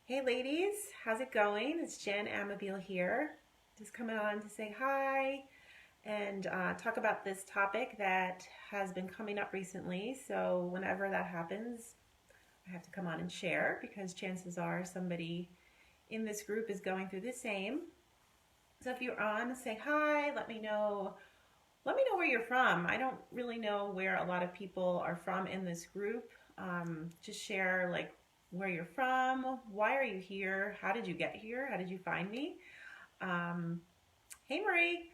Hey ladies, how's it going? It's Jen Amabile here. Just coming on to say hi and talk about this topic that has been coming up recently. So, whenever that happens, I have to come on and share because chances are somebody in this group is going through the same. So, if you're on, say hi, let me know. Let me know where you're from. I don't really know where a lot of people are from in this group. Just share like where you're from, why are you here, how did you get here, how did you find me? Um, hey Marie,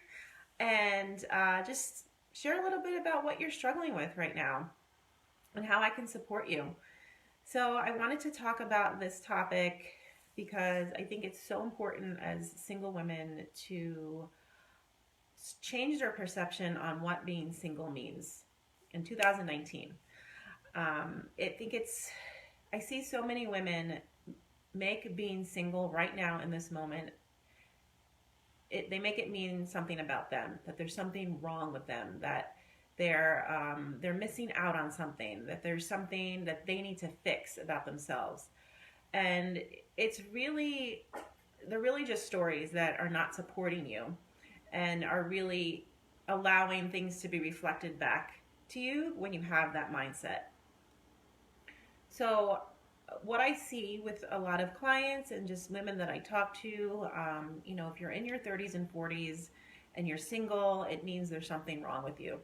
and just share a little bit about what you're struggling with right now and how I can support you. So I wanted to talk about this topic because I think it's so important as single women to change their perception on what being single means in 2019. I see so many women make being single right now in this moment, they make it mean something about them, that there's something wrong with them, that they're missing out on something, that there's something that they need to fix about themselves. And it's really they're really just stories that are not supporting you and are really allowing things to be reflected back to you when you have that mindset. So, what I see with a lot of clients and just women that I talk to, if you're in your 30s and 40s and you're single, it means there's something wrong with you.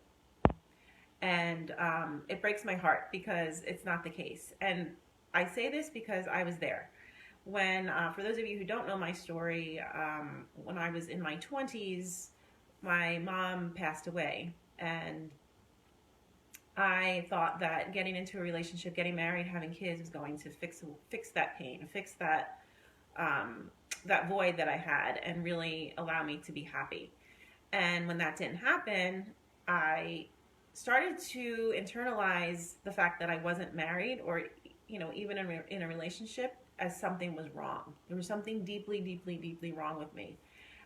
And it breaks my heart because it's not the case. And I say this because I was there. For those of you who don't know my story, when I was in my 20s, my mom passed away. And I thought that getting into a relationship, getting married, having kids was going to fix that pain, fix that void that I had, and really allow me to be happy. And when that didn't happen, I started to internalize the fact that I wasn't married, or even in a relationship, as something was wrong. There was something deeply, deeply, deeply wrong with me,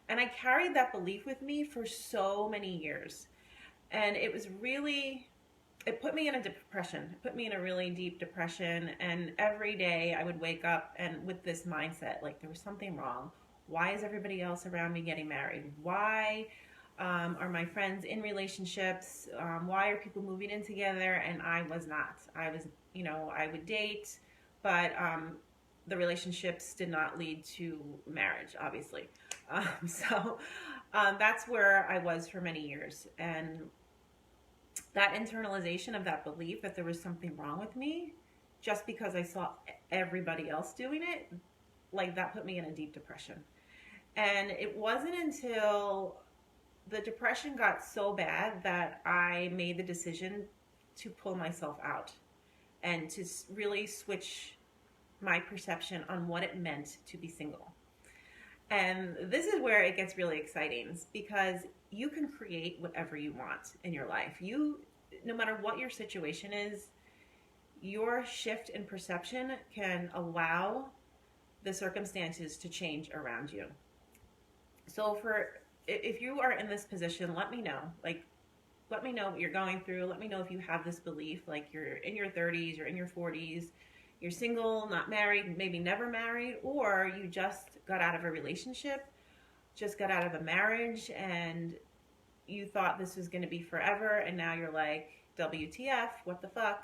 and I carried that belief with me for so many years. And it put me in a depression. It put me in a really deep depression. And every day I would wake up and with this mindset, like there was something wrong. Why is everybody else around me getting married? Why are my friends in relationships? Why are people moving in together? And I was not. I would date, but the relationships did not lead to marriage, obviously. That's where I was for many years. And that internalization of that belief that there was something wrong with me just because I saw everybody else doing it, like that put me in a deep depression. And it wasn't until the depression got so bad that I made the decision to pull myself out and to really switch my perception on what it meant to be single. And this is where it gets really exciting because you can create whatever you want in your life. No matter what your situation is, your shift in perception can allow the circumstances to change around you. So if you are in this position, let me know. Let me know what you're going through. Let me know if you have this belief, like you're in your 30s, you're in your 40s, you're single, not married, maybe never married, or you just got out of a relationship, just got out of a marriage, and you thought this was going to be forever, and now you're like, WTF, what the fuck?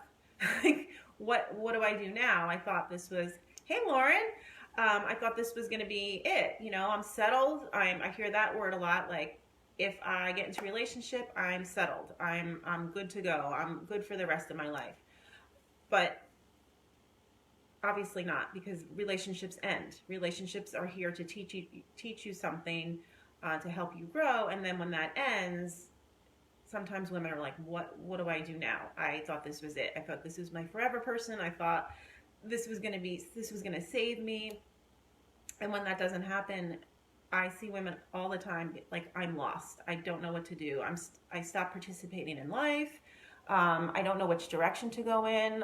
Like, what do I do now? I thought this was, hey Lauren, I thought this was going to be it. I'm settled. I hear that word a lot. Like, if I get into a relationship, I'm settled. I'm good to go. I'm good for the rest of my life. But obviously not, because relationships end. Relationships are here to teach you something, to help you grow. And then when that ends, sometimes women are like, what do I do now? I thought this was it. I thought this was my forever person. I thought this was going to save me. And when that doesn't happen, I see women all the time like, I'm lost. I don't know what to do. I stopped participating in life. I don't know which direction to go in.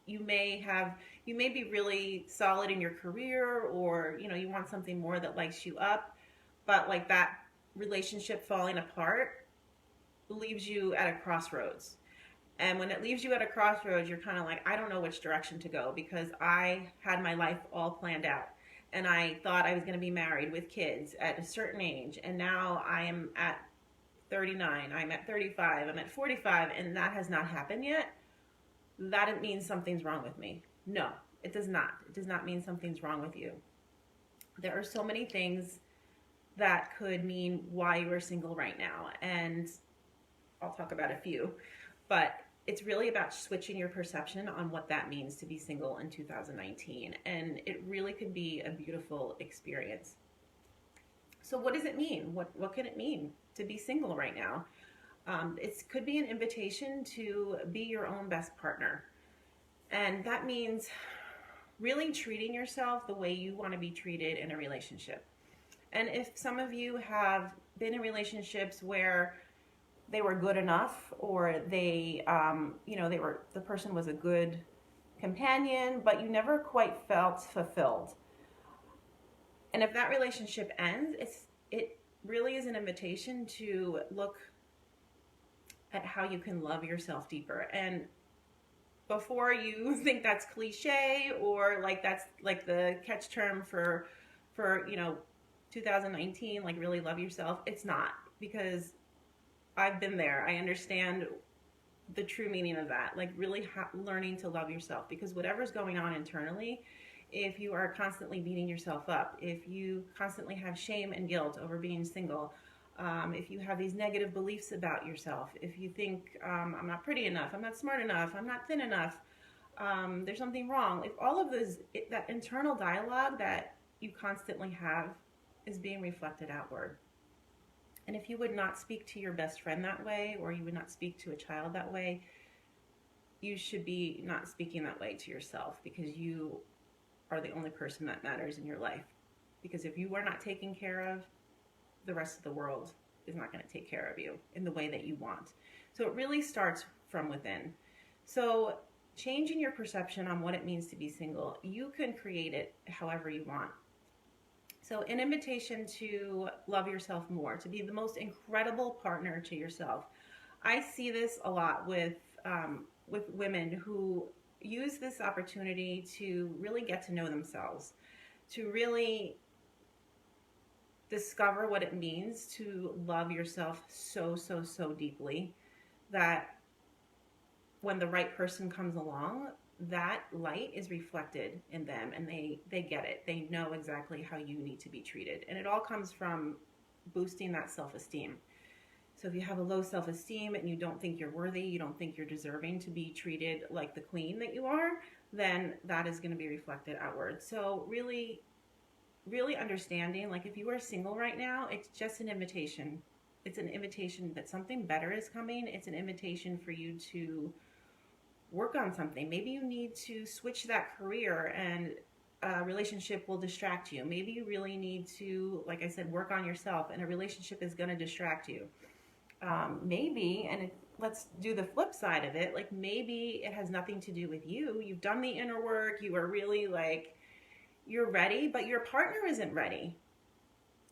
You may be really solid in your career, or you want something more that lights you up, but like that relationship falling apart leaves you at a crossroads. And when it leaves you at a crossroads, you're kind of like, I don't know which direction to go, because I had my life all planned out. And I thought I was going to be married with kids at a certain age. And now I am at 39, I'm at 35, I'm at 45, and that has not happened yet. That it means something's wrong with me. No, it does not. It does not mean something's wrong with you. There are so many things that could mean why you are single right now. And I'll talk about a few. But it's really about switching your perception on what that means to be single in 2019. And it really could be a beautiful experience. So what does it mean? What can it mean to be single right now? It could be an invitation to be your own best partner. And that means really treating yourself the way you want to be treated in a relationship. And if some of you have been in relationships where they were good enough, or the person was a good companion, but you never quite felt fulfilled. And if that relationship ends, it really is an invitation to look at how you can love yourself deeper. And before you think that's cliche, or like that's like the catch term for 2019, like really love yourself, it's not, because I've been there. I understand the true meaning of that, like really learning to love yourself, because whatever's going on internally, if you are constantly beating yourself up, if you constantly have shame and guilt over being single, if you have these negative beliefs about yourself, if you think I'm not pretty enough, I'm not smart enough, I'm not thin enough, there's something wrong. If all of those, that internal dialogue that you constantly have is being reflected outward. And if you would not speak to your best friend that way, or you would not speak to a child that way, you should be not speaking that way to yourself, because you are the only person that matters in your life. Because if you are not taken care of, the rest of the world is not going to take care of you in the way that you want. So it really starts from within. So changing your perception on what it means to be single, you can create it however you want. So an invitation to love yourself more, to be the most incredible partner to yourself. I see this a lot with women who use this opportunity to really get to know themselves, to really discover what it means to love yourself so, so, so deeply, that when the right person comes along, that light is reflected in them, and they get it. They know exactly how you need to be treated. And it all comes from boosting that self-esteem. So if you have a low self-esteem and you don't think you're worthy, you don't think you're deserving to be treated like the queen that you are, then that is going to be reflected outward. So really, really understanding, like if you are single right now, it's just an invitation. It's an invitation that something better is coming. It's an invitation for you to work on something. Maybe you need to switch that career, and a relationship will distract you. Maybe you really need to, like I said, work on yourself, and a relationship is going to distract you. Let's do the flip side of it. Like maybe it has nothing to do with you. You've done the inner work. You are really like, you're ready, but your partner isn't ready.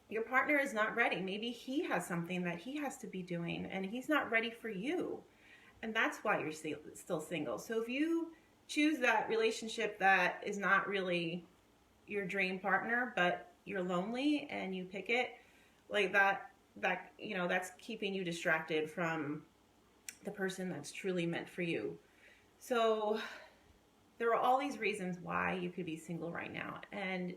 Your partner is not ready. Maybe he has something that he has to be doing, and he's not ready for you. And that's why you're still single. So if you choose that relationship that is not really your dream partner, but you're lonely and you pick it, like that's keeping you distracted from the person that's truly meant for you. So there are all these reasons why you could be single right now. And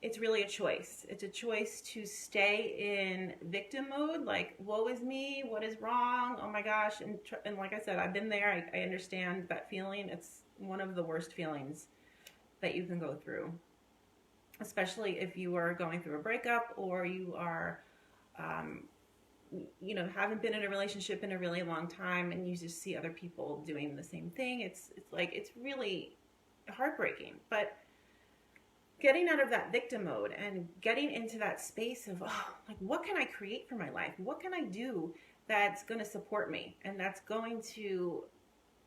it's really a choice. It's a choice to stay in victim mode, like, woe is me, what is wrong, oh my gosh. And like I said, I've been there. I understand that feeling. It's one of the worst feelings that you can go through, especially if you are going through a breakup, or you are, haven't been in a relationship in a really long time, and you just see other people doing the same thing. It's really heartbreaking. But getting out of that victim mode and getting into that space of, what can I create for my life? What can I do that's going to support me and that's going to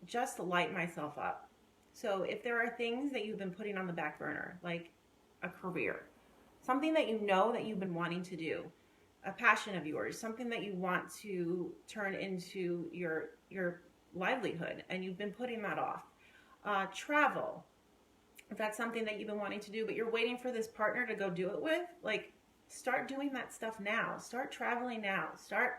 just light myself up? So if there are things that you've been putting on the back burner, like a career, something that you know that you've been wanting to do, a passion of yours, something that you want to turn into your livelihood and you've been putting that off. Travel, if that's something that you've been wanting to do, but you're waiting for this partner to go do it with, like, start doing that stuff now. Start traveling now. Start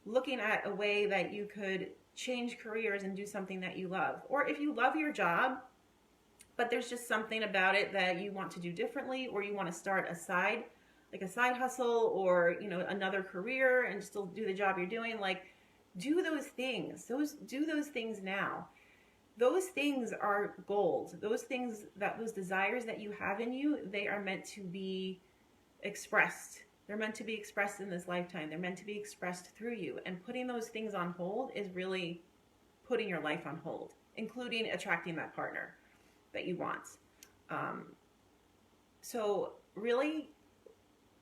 looking at a way that you could change careers and do something that you love. Or if you love your job, but there's just something about it that you want to do differently, or you want to start a side, like a side hustle, or, you know, another career and still do the job you're doing, like, do those things. Do those things now. Those things are gold. Those things, that those desires that you have in you, they are meant to be expressed. They're meant to be expressed in this lifetime. They're meant to be expressed through you. And putting those things on hold is really putting your life on hold, including attracting that partner that you want. So really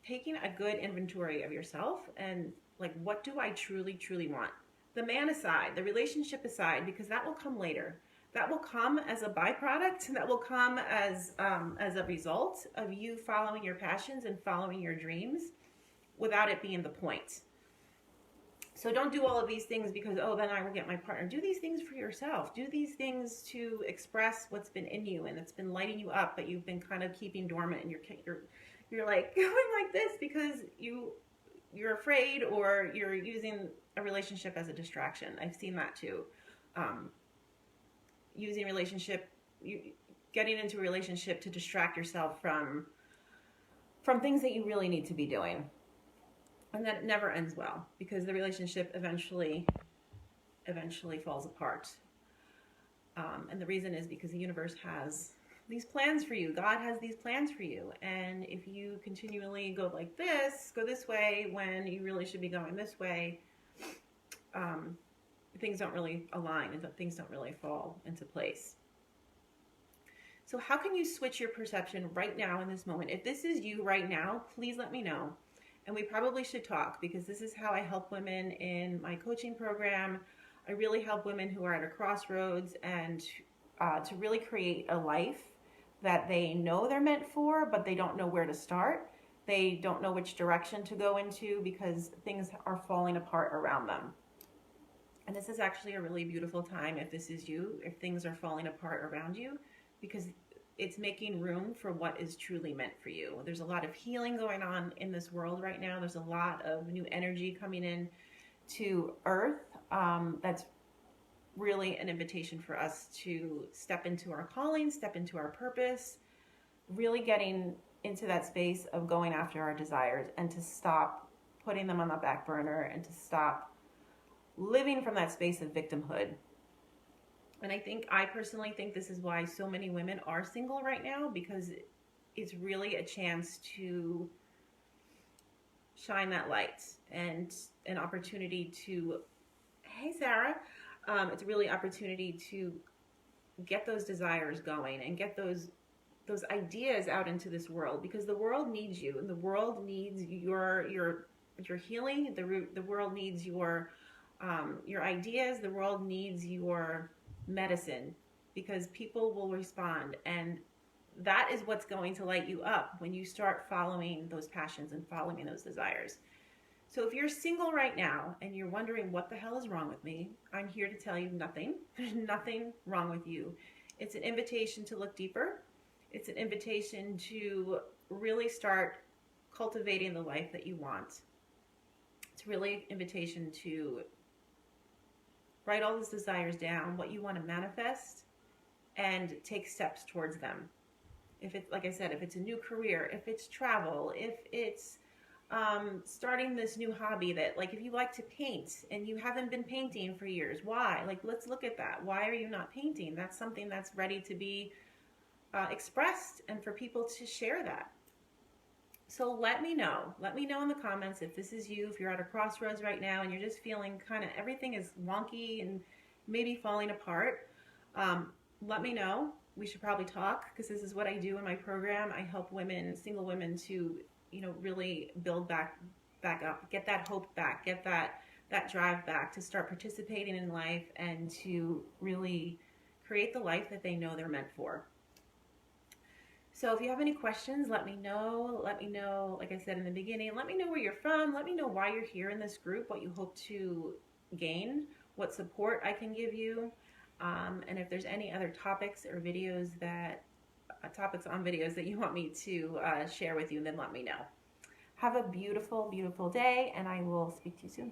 taking a good inventory of yourself and, like, what do I truly, truly want? The man aside, the relationship aside, because that will come later. That will come as a byproduct. That will come as a result of you following your passions and following your dreams without it being the point. So don't do all of these things because, oh, then I will get my partner. Do these things for yourself. Do these things to express what's been in you and it's been lighting you up, but you've been kind of keeping dormant, and you're like going like this because you're afraid, or you're using a relationship as a distraction. I've seen that too. Getting into a relationship to distract yourself from things that you really need to be doing. And that never ends well, because the relationship eventually falls apart. And the reason is because the universe has these plans for you. God has these plans for you. And if you continually go this way, when you really should be going this way, things don't really align and things don't really fall into place. So how can you switch your perception right now in this moment? If this is you right now, please let me know. And we probably should talk, because this is how I help women in my coaching program. I really help women who are at a crossroads and to really create a life that they know they're meant for, but they don't know where to start. They don't know which direction to go into because things are falling apart around them. And this is actually a really beautiful time, if this is you, if things are falling apart around you, because it's making room for what is truly meant for you. There's a lot of healing going on in this world right now. There's a lot of new energy coming in to Earth. That's really an invitation for us to step into our calling, step into our purpose, really getting into that space of going after our desires, and to stop putting them on the back burner, and to stop living from that space of victimhood. And I personally think this is why so many women are single right now, because it's really a chance to shine that light and an opportunity to, hey Sarah, it's really an opportunity to get those desires going and get those ideas out into this world, because the world needs you, and the world needs your healing. The world needs your ideas. The world needs your medicine, because people will respond, and that is what's going to light you up when you start following those passions and following those desires. So if you're single right now and you're wondering what the hell is wrong with me, I'm here to tell you nothing. There's nothing wrong with you. It's an invitation to look deeper. It's an invitation to really start cultivating the life that you want. It's really an invitation to write all those desires down, what you want to manifest, and take steps towards them. If it's, like I said, if it's a new career, if it's travel, if it's starting this new hobby that, like, if you like to paint and you haven't been painting for years, why? Like, let's look at that. Why are you not painting? That's something that's ready to be expressed, and for people to share that. So let me know in the comments if this is you, if you're at a crossroads right now and you're just feeling kind of everything is wonky and maybe falling apart. Let me know. We should probably talk, because this is what I do in my program. I help women, single women, to, really build back up, get that hope back, get that drive back, to start participating in life and to really create the life that they know they're meant for. So if you have any questions, let me know. Let me know, like I said in the beginning, let me know where you're from. Let me know why you're here in this group, what you hope to gain, what support I can give you. And if there's any other topics or videos that, topics on videos that you want me to share with you, then let me know. Have a beautiful, beautiful day, and I will speak to you soon.